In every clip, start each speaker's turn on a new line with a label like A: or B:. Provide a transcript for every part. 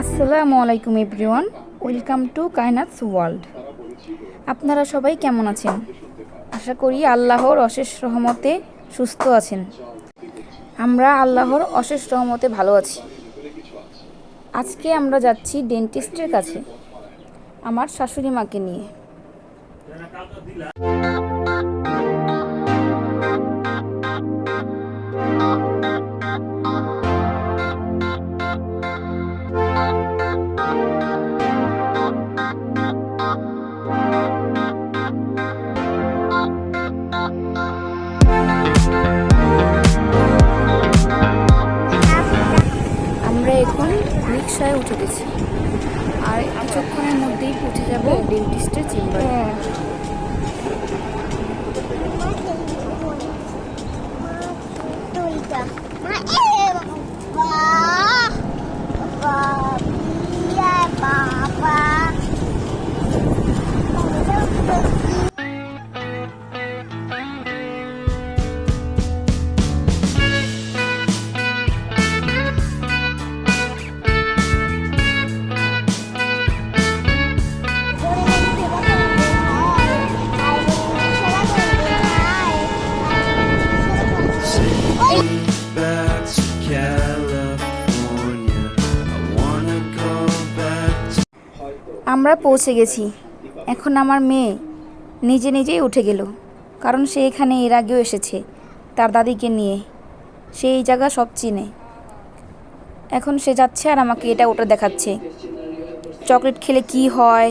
A: আসসালামু আলাইকুম everyone, welcome to কায়নাতস world. আপনারা সবাই কেমন আছেন? আশা করি আল্লাহর অশেষ রহমতে সুস্থ আছেন। আমরা আল্লাহর অশেষ রহমতে ভালো আছি। আজকে আমরা যাচ্ছি ডেন্টিস্টের কাছে আমার শাশুড়ি মাকে নিয়ে। আমরা এখন রিক্সায় উঠে গেছি, আর কিছুক্ষণের মধ্যেই পৌঁছে যাব ডেন্টিস্টের চেম্বারে। আমরা পৌঁছে গেছি। এখন আমার মেয়ে নিজে নিজেই উঠে গেল, কারণ সে এখানে এর আগেও এসেছে তার দাদিকে নিয়ে। সে এই জায়গা সব চিনে। এখন সে যাচ্ছে আর আমাকে এটা ওটা দেখাচ্ছে, চকলেট খেলে কি হয়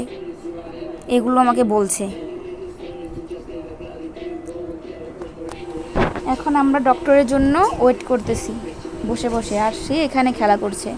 A: এগুলো আমাকে বলছে। এখন আমরা ডক্টরের জন্য ওয়েট করতেছি বসে বসে, আর সে এখানে খেলা করছে।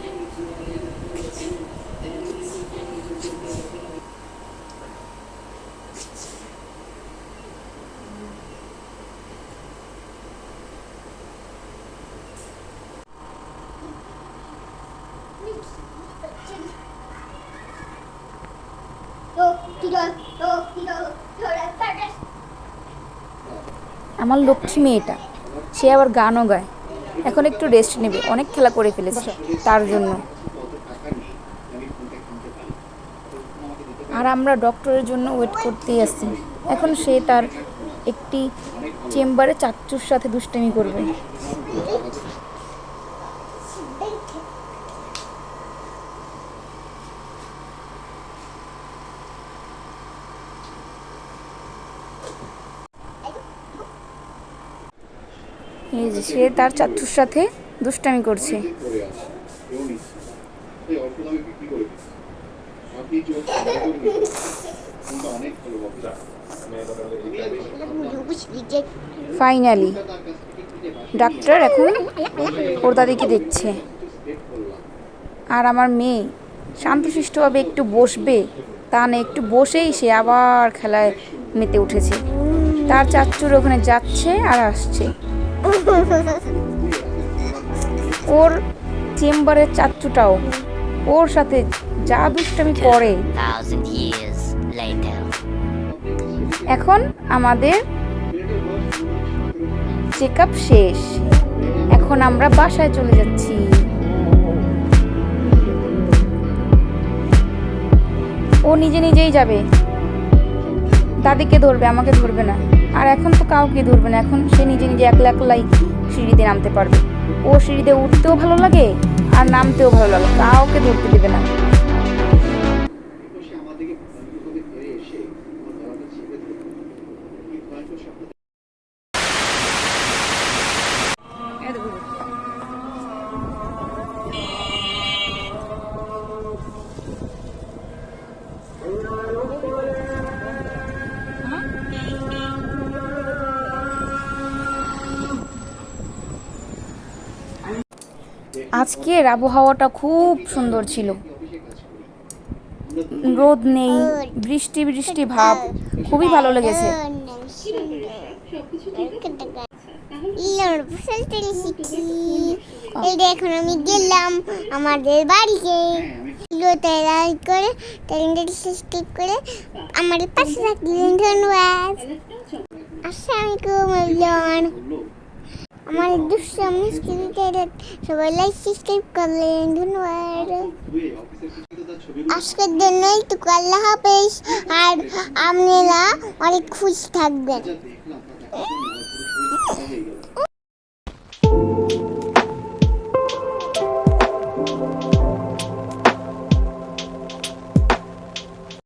A: আমার লক্ষ্মী মেয়েটা, সে আবার গানও গায়। এখন একটু রেস্ট নেবে, অনেক খেলা করে ফেলেছে তার জন্য। আর আমরা ডক্টরের জন্য ওয়েট করতেই আছি। এখন সে তার একটি চেম্বারে চাচ্চুর সাথে দুষ্টামি করবে। এই যে সে তার চাচ্চুর সাথে দুষ্টামি করছে। ফাইনালি ডাক্তার এখন ওর দাদিকে দেখছে, আর আমার মেয়ে শান্তশিষ্টভাবে একটু বসবে তা না, একটু বসেই সে আবার খেলায় মেতে উঠেছে। তার চাচ্চুর ওখানে যাচ্ছে আর আসছে। ওর চেম্বারের চাচ্চুটাও ওর সাথে যা দুষ্টামি করে। এখন আমাদের চেক আপ শেষ, এখন আমরা বাসায় চলে যাচ্ছি। ও নিজে নিজেই যাবে, দাদিকে ধরবে, আমাকে ধরবে না। আর এখন তো কাউকে ধরবে না, এখন সে নিজে নিজে একলা একলাই সিঁড়িতে নামতে পারবে। ও সিঁড়িতে উঠতেও ভালো লাগে আর নামতেও ভালো লাগে, কাউকে ধরতে দেবে না। আজকের আবহাওয়াটা খুব সুন্দর ছিল, রোদ নেই, বৃষ্টি বৃষ্টি ভাব, খুবই ভালো লেগেছে।
B: এখন আমি গেলাম আমাদের বাড়িতে, করে করে আমাদের পাশে থাকলেন। ধন্যবাদ। আসসালামু আলাইকুম। আমার দুষ্টা মিষ্টি সবাই লাইক সাবস্ক্রাইব করলেন, ধন্যবাদ। আজকের জন্য একটু আল্লাহ হাফেজ, আর আপনারা অনেক খুশি থাকবেন।